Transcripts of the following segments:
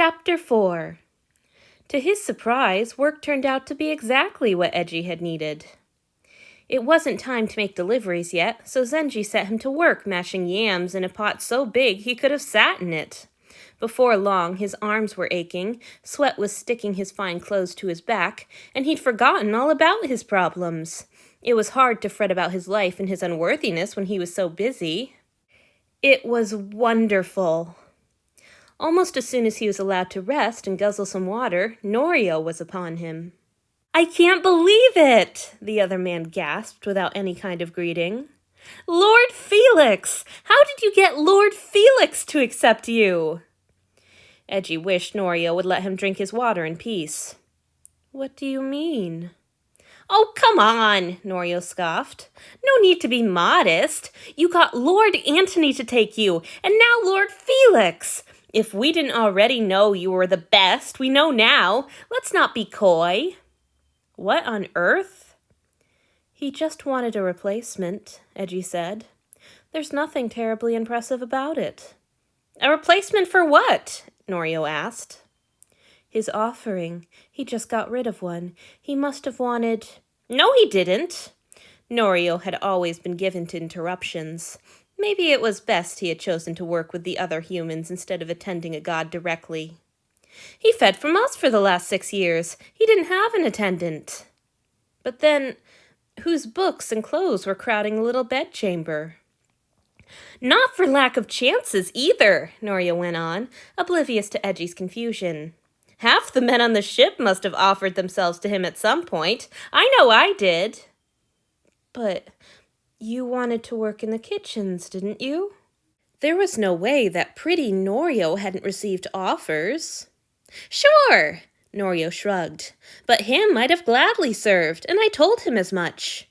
Chapter 4. To his surprise, work turned out to be exactly what Eiji had needed. It wasn't time to make deliveries yet, so Zenji set him to work mashing yams in a pot so big he could have sat in it. Before long, his arms were aching, sweat was sticking his fine clothes to his back, and he'd forgotten all about his problems. It was hard to fret about his life and his unworthiness when he was so busy. It was wonderful. Almost as soon as he was allowed to rest and guzzle some water, Norio was upon him. "I can't believe it!" the other man gasped without any kind of greeting. "Lord Felix! How did you get Lord Felix to accept you?" Eiji wished Norio would let him drink his water in peace. "What do you mean?" "Oh, come on," Norio scoffed. "No need to be modest. You got Lord Antony to take you, and now Lord Felix. If we didn't already know you were the best, we know now. Let's not be coy." "What on earth?" "He just wanted a replacement," Eiji said. "There's nothing terribly impressive about it." "A replacement for what?" Norio asked. "His offering. He just got rid of one. He must have wanted—" "No, he didn't." Norio had always been given to interruptions. Maybe it was best he had chosen to work with the other humans instead of attending a god directly. "He fed from us for the last 6 years. He didn't have an attendant." "But then, whose books and clothes were crowding the little bedchamber?" "Not for lack of chances, either," Norio went on, oblivious to Eji's confusion. "Half the men on the ship must have offered themselves to him at some point. I know I did." "But you wanted to work in the kitchens, didn't you?" There was no way that pretty Norio hadn't received offers. "Sure," Norio shrugged, "but him I'd have gladly served, and I told him as much."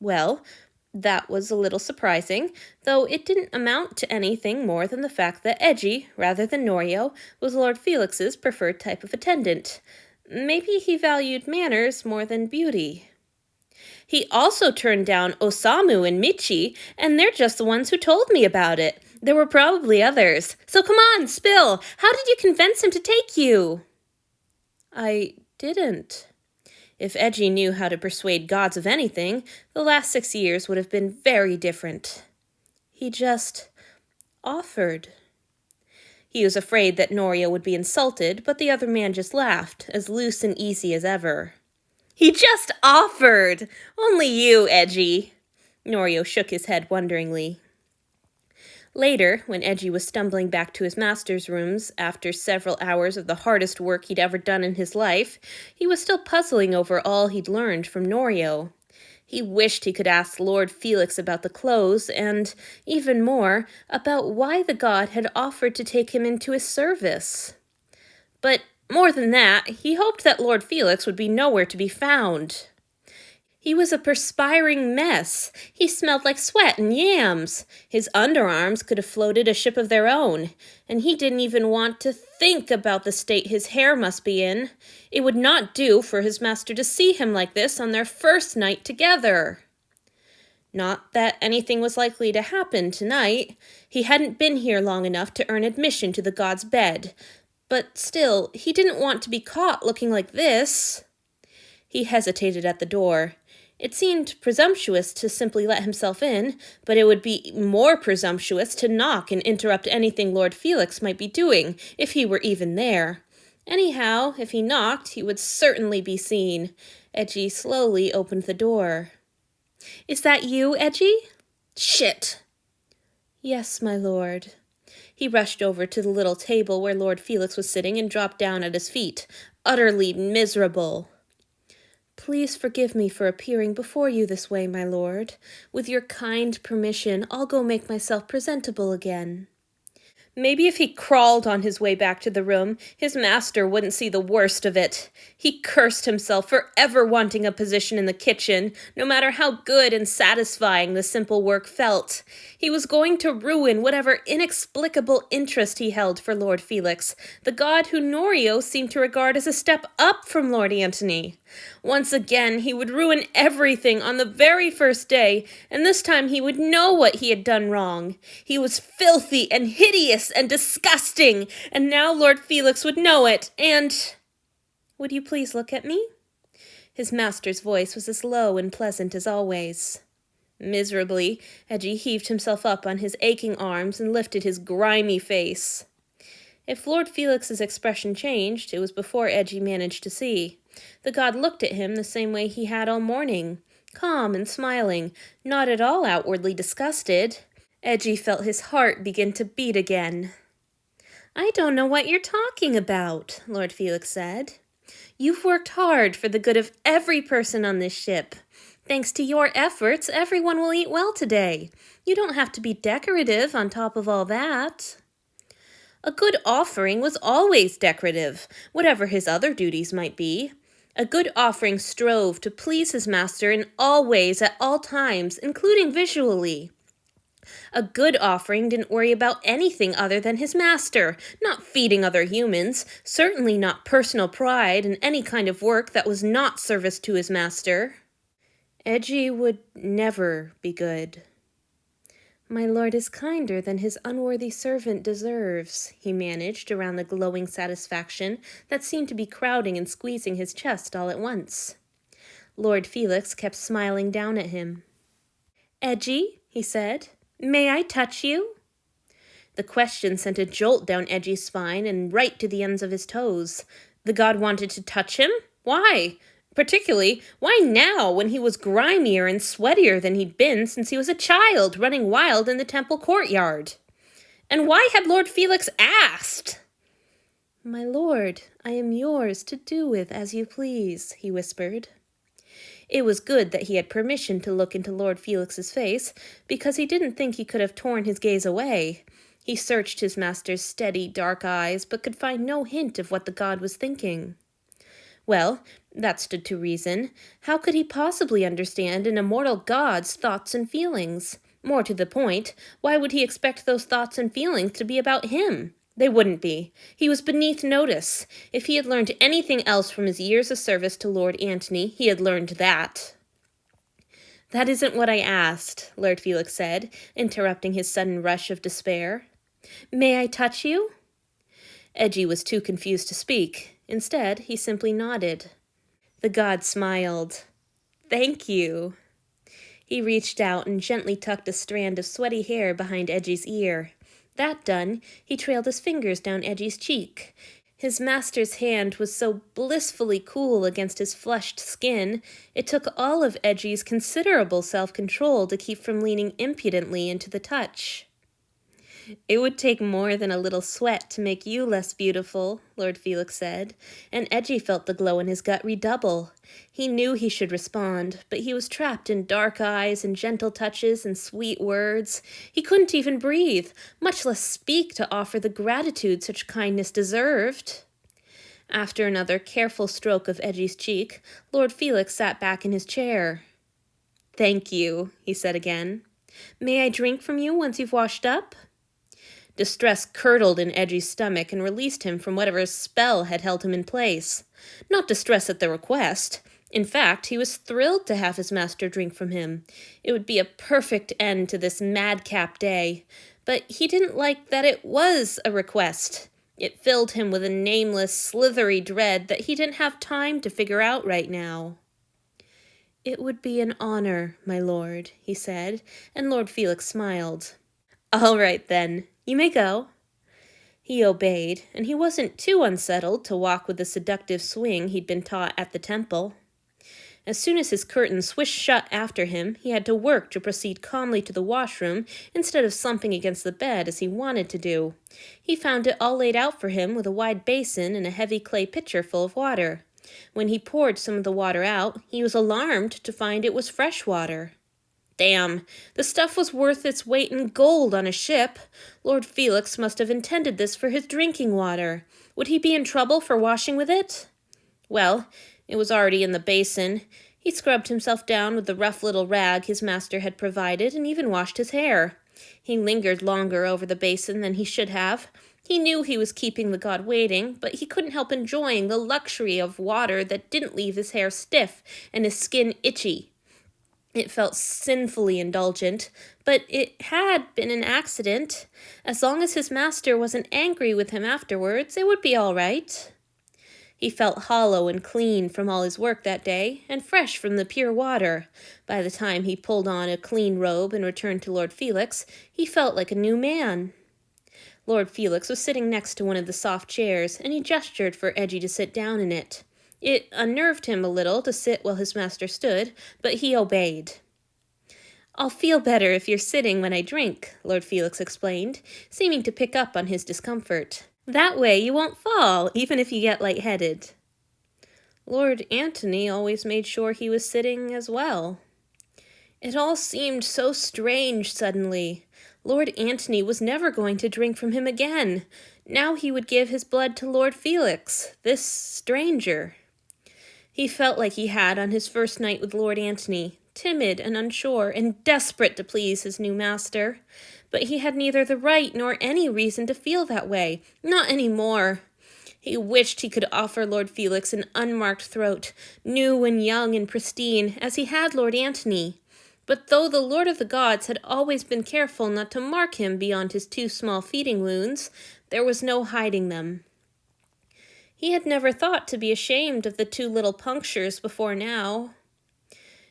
Well, that was a little surprising, though it didn't amount to anything more than the fact that Eiji, rather than Norio, was Lord Felix's preferred type of attendant. Maybe he valued manners more than beauty. "He also turned down Osamu and Michi, and they're just the ones who told me about it. There were probably others. So come on, spill! How did you convince him to take you?" "I didn't." If Eiji knew how to persuade gods of anything, the last 6 years would have been very different. He just offered. He was afraid that Norio would be insulted, but the other man just laughed, as loose and easy as ever. "He just offered! Only you, Eiji." Norio shook his head wonderingly. Later, when Eiji was stumbling back to his master's rooms after several hours of the hardest work he'd ever done in his life, he was still puzzling over all he'd learned from Norio. He wished he could ask Lord Felix about the clothes and, even more, about why the god had offered to take him into his service. But more than that, he hoped that Lord Felix would be nowhere to be found. He was a perspiring mess. He smelled like sweat and yams. His underarms could have floated a ship of their own, and he didn't even want to think about the state his hair must be in. It would not do for his master to see him like this on their first night together. Not that anything was likely to happen tonight. He hadn't been here long enough to earn admission to the god's bed. But still, he didn't want to be caught looking like this. He hesitated at the door. It seemed presumptuous to simply let himself in, but it would be more presumptuous to knock and interrupt anything Lord Felix might be doing, if he were even there. Anyhow, if he knocked, he would certainly be seen. Eiji slowly opened the door. "Is that you, Eiji?" "Shit!" "Yes, my lord." He rushed over to the little table where Lord Felix was sitting and dropped down at his feet, utterly miserable. "Please forgive me for appearing before you this way, my lord. With your kind permission, I'll go make myself presentable again." Maybe if he crawled on his way back to the room, his master wouldn't see the worst of it. He cursed himself for ever wanting a position in the kitchen, no matter how good and satisfying the simple work felt. He was going to ruin whatever inexplicable interest he held for Lord Felix, the god who Norio seemed to regard as a step up from Lord Antony. Once again, he would ruin everything on the very first day, and this time he would know what he had done wrong. He was filthy and hideous hideous and disgusting, and now Lord Felix would know it, and— Would you please look at me? His master's voice was as low and pleasant as always. Miserably, Eiji heaved himself up on his aching arms and lifted his grimy face. If Lord Felix's expression changed, it was before Eiji managed to see. The god looked at him the same way he had all morning, calm and smiling, not at all outwardly disgusted. Eiji felt his heart begin to beat again. "I don't know what you're talking about," Lord Felix said. "You've worked hard for the good of every person on this ship. Thanks to your efforts, everyone will eat well today. You don't have to be decorative on top of all that." A good offering was always decorative, whatever his other duties might be. A good offering strove to please his master in all ways at all times, including visually. A good offering didn't worry about anything other than his master, not feeding other humans, certainly not personal pride in any kind of work that was not service to his master. Eiji would never be good. "My lord is kinder than his unworthy servant deserves," he managed around the glowing satisfaction that seemed to be crowding and squeezing his chest all at once. Lord Felix kept smiling down at him. "Eiji," he said, "may I touch you?" The question sent a jolt down Eji's spine and right to the ends of his toes. The god wanted to touch him? Why? Particularly, why now, when he was grimier and sweatier than he'd been since he was a child, running wild in the temple courtyard? And why had Lord Felix asked? "My lord, I am yours to do with as you please," he whispered. It was good that he had permission to look into Lord Felix's face, because he didn't think he could have torn his gaze away. He searched his master's steady, dark eyes, but could find no hint of what the god was thinking. Well, that stood to reason. How could he possibly understand an immortal god's thoughts and feelings? More to the point, why would he expect those thoughts and feelings to be about him? They wouldn't be. He was beneath notice. If he had learned anything else from his years of service to Lord Antony, he had learned that. "That isn't what I asked," Lord Felix said, interrupting his sudden rush of despair. "May I touch you?" Eiji was too confused to speak. Instead, he simply nodded. The god smiled. "Thank you." He reached out and gently tucked a strand of sweaty hair behind Eji's ear. That done, he trailed his fingers down Eji's cheek. His master's hand was so blissfully cool against his flushed skin, it took all of Eji's considerable self-control to keep from leaning impudently into the touch. "It would take more than a little sweat to make you less beautiful," Lord Felix said, and Eiji felt the glow in his gut redouble. He knew he should respond, but he was trapped in dark eyes and gentle touches and sweet words. He couldn't even breathe, much less speak to offer the gratitude such kindness deserved. After another careful stroke of Eji's cheek, Lord Felix sat back in his chair. "Thank you," he said again. "May I drink from you once you've washed up?" Distress curdled in Eji's stomach and released him from whatever spell had held him in place. Not distress at the request. In fact, he was thrilled to have his master drink from him. It would be a perfect end to this madcap day. But he didn't like that it was a request. It filled him with a nameless, slithery dread that he didn't have time to figure out right now. "It would be an honor, my lord," he said, and Lord Felix smiled. "All right, then. You may go." He obeyed, and he wasn't too unsettled to walk with the seductive swing he'd been taught at the temple. As soon as his curtain swished shut after him, he had to work to proceed calmly to the washroom instead of slumping against the bed as he wanted to do. He found it all laid out for him with a wide basin and a heavy clay pitcher full of water. When he poured some of the water out, he was alarmed to find it was fresh water. Damn, the stuff was worth its weight in gold on a ship. Lord Felix must have intended this for his drinking water. Would he be in trouble for washing with it? Well, it was already in the basin. He scrubbed himself down with the rough little rag his master had provided and even washed his hair. He lingered longer over the basin than he should have. He knew he was keeping the god waiting, but he couldn't help enjoying the luxury of water that didn't leave his hair stiff and his skin itchy. It felt sinfully indulgent, but it had been an accident. As long as his master wasn't angry with him afterwards, it would be all right. He felt hollow and clean from all his work that day, and fresh from the pure water. By the time he pulled on a clean robe and returned to Lord Felix, he felt like a new man. Lord Felix was sitting next to one of the soft chairs, and he gestured for Eiji to sit down in it. It unnerved him a little to sit while his master stood, but he obeyed. "I'll feel better if you're sitting when I drink," Lord Felix explained, seeming to pick up on his discomfort. "That way you won't fall, even if you get lightheaded." Lord Antony always made sure he was sitting as well. It all seemed so strange suddenly. Lord Antony was never going to drink from him again. Now he would give his blood to Lord Felix, this stranger. He felt like he had on his first night with Lord Antony, timid and unsure and desperate to please his new master. But he had neither the right nor any reason to feel that way, not any more. He wished he could offer Lord Felix an unmarked throat, new and young and pristine, as he had Lord Antony. But though the Lord of the Gods had always been careful not to mark him beyond his 2 small feeding wounds, there was no hiding them. He had never thought to be ashamed of the 2 little punctures before now.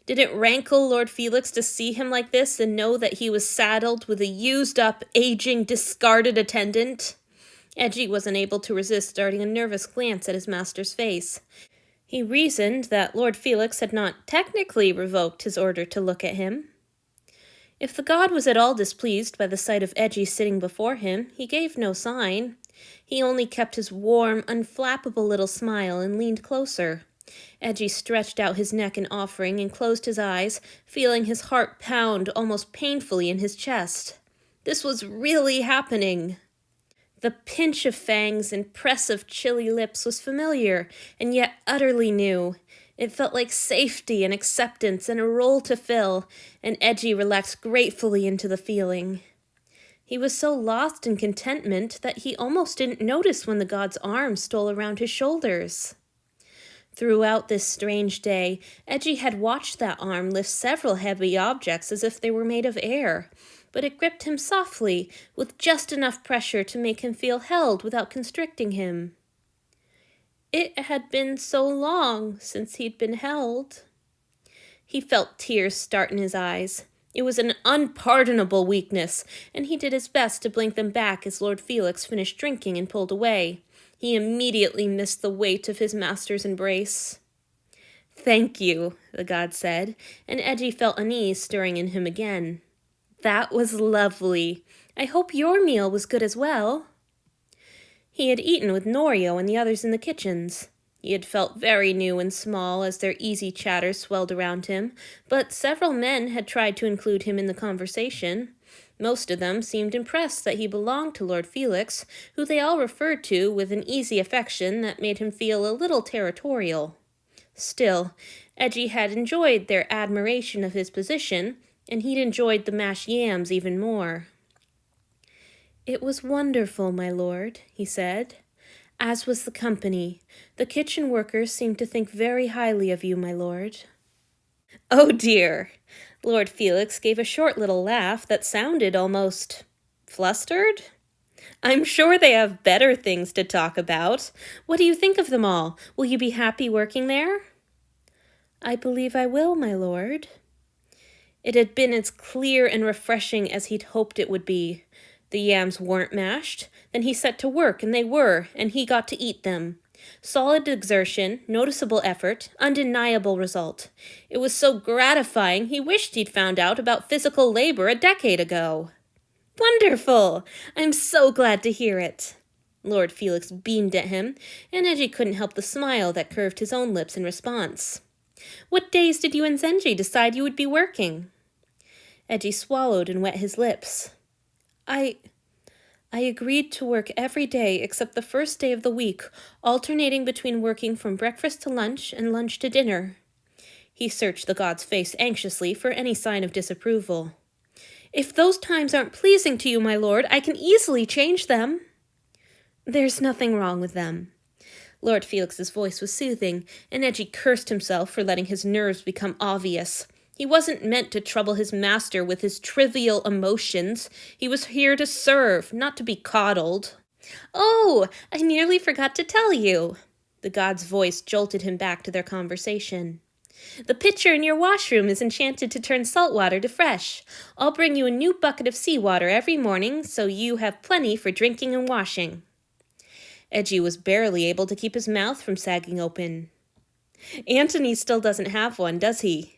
Did it rankle Lord Felix to see him like this and know that he was saddled with a used-up, aging, discarded attendant? Eiji wasn't able to resist darting a nervous glance at his master's face. He reasoned that Lord Felix had not technically revoked his order to look at him. If the god was at all displeased by the sight of Eiji sitting before him, he gave no sign. He only kept his warm, unflappable little smile and leaned closer. Eiji stretched out his neck in offering and closed his eyes, feeling his heart pound almost painfully in his chest. This was really happening. The pinch of fangs and press of chilly lips was familiar, and yet utterly new. It felt like safety and acceptance and a role to fill, and Eiji relaxed gratefully into the feeling. He was so lost in contentment that he almost didn't notice when the god's arm stole around his shoulders. Throughout this strange day, Eiji had watched that arm lift several heavy objects as if they were made of air, but it gripped him softly, with just enough pressure to make him feel held without constricting him. It had been so long since he'd been held. He felt tears start in his eyes. It was an unpardonable weakness, and he did his best to blink them back as Lord Felix finished drinking and pulled away. He immediately missed the weight of his master's embrace. "Thank you," the god said, and Eiji felt unease stirring in him again. "That was lovely. I hope your meal was good as well." He had eaten with Norio and the others in the kitchens. He had felt very new and small as their easy chatter swelled around him, but several men had tried to include him in the conversation. Most of them seemed impressed that he belonged to Lord Felix, who they all referred to with an easy affection that made him feel a little territorial. Still, Eiji had enjoyed their admiration of his position, and he'd enjoyed the mashed yams even more. "It was wonderful, my lord," he said, "as was the company. The kitchen workers seemed to think very highly of you, my lord." "Oh dear!" Lord Felix gave a short little laugh that sounded almost flustered. "I'm sure they have better things to talk about. What do you think of them all? Will you be happy working there?" "I believe I will, my lord." It had been as clear and refreshing as he'd hoped it would be. The yams weren't mashed. Then he set to work, and they were, and he got to eat them. Solid exertion, noticeable effort, undeniable result. It was so gratifying he wished he'd found out about physical labor a decade ago. "Wonderful! I'm so glad to hear it." Lord Felix beamed at him, and Eiji couldn't help the smile that curved his own lips in response. "What days did you and Zenji decide you would be working?" Eiji swallowed and wet his lips. I agreed to work every day except the first day of the week, alternating between working from breakfast to lunch and lunch to dinner." He searched the god's face anxiously for any sign of disapproval. "If those times aren't pleasing to you, my lord, I can easily change them." "There's nothing wrong with them." Lord Felix's voice was soothing, and Eiji cursed himself for letting his nerves become obvious. He wasn't meant to trouble his master with his trivial emotions. He was here to serve, not to be coddled. "Oh, I nearly forgot to tell you." The god's voice jolted him back to their conversation. "The pitcher in your washroom is enchanted to turn salt water to fresh. I'll bring you a new bucket of seawater every morning, so you have plenty for drinking and washing." Eiji was barely able to keep his mouth from sagging open. "Antony still doesn't have one, does he?"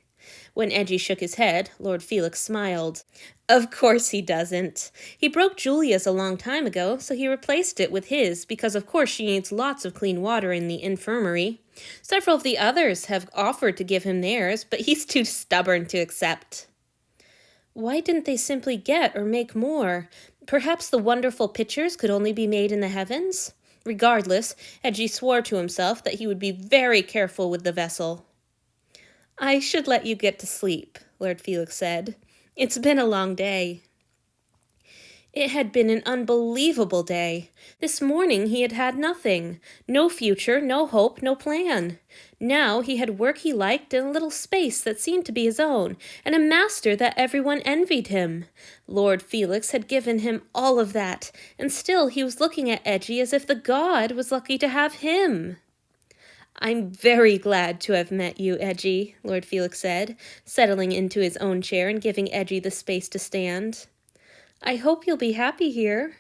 When Eiji shook his head, Lord Felix smiled. "Of course he doesn't. He broke Julia's a long time ago, so he replaced it with his, because of course she needs lots of clean water in the infirmary. Several of the others have offered to give him theirs, but he's too stubborn to accept." Why didn't they simply get or make more? Perhaps the wonderful pitchers could only be made in the heavens? Regardless, Eiji swore to himself that he would be very careful with the vessel. "I should let you get to sleep," Lord Felix said. "It's been a long day." It had been an unbelievable day. This morning he had had nothing. No future, no hope, no plan. Now he had work he liked and a little space that seemed to be his own, and a master that everyone envied him. Lord Felix had given him all of that, and still he was looking at Eiji as if the god was lucky to have him. "I'm very glad to have met you, Eiji," Lord Felix said, settling into his own chair and giving Eiji the space to stand. "I hope you'll be happy here."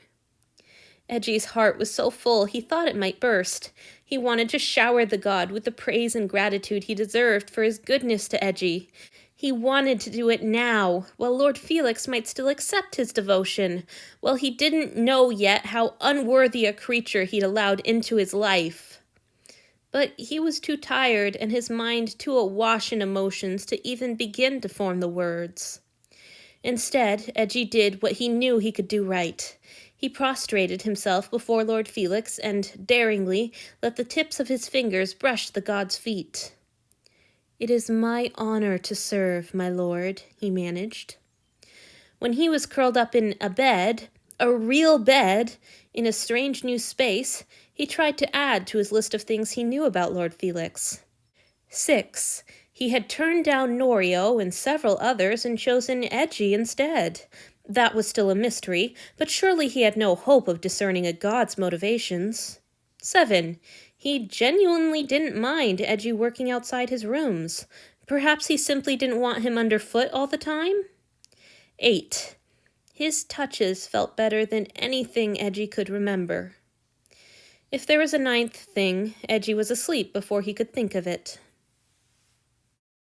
Eji's heart was so full he thought it might burst. He wanted to shower the god with the praise and gratitude he deserved for his goodness to Eiji. He wanted to do it now, while Lord Felix might still accept his devotion, while he didn't know yet how unworthy a creature he'd allowed into his life. But he was too tired and his mind too awash in emotions to even begin to form the words. Instead, Eiji did what he knew he could do right. He prostrated himself before Lord Felix and, daringly, let the tips of his fingers brush the god's feet. "It is my honor to serve, my lord," he managed. When he was curled up in a bed, a real bed, in a strange new space, he tried to add to his list of things he knew about Lord Felix. 6. He had turned down Norio and several others and chosen Eiji instead. That was still a mystery, but surely he had no hope of discerning a god's motivations. 7. He genuinely didn't mind Eiji working outside his rooms. Perhaps he simply didn't want him underfoot all the time? 8. His touches felt better than anything Eiji could remember. If there was a 9th thing, Eiji was asleep before he could think of it.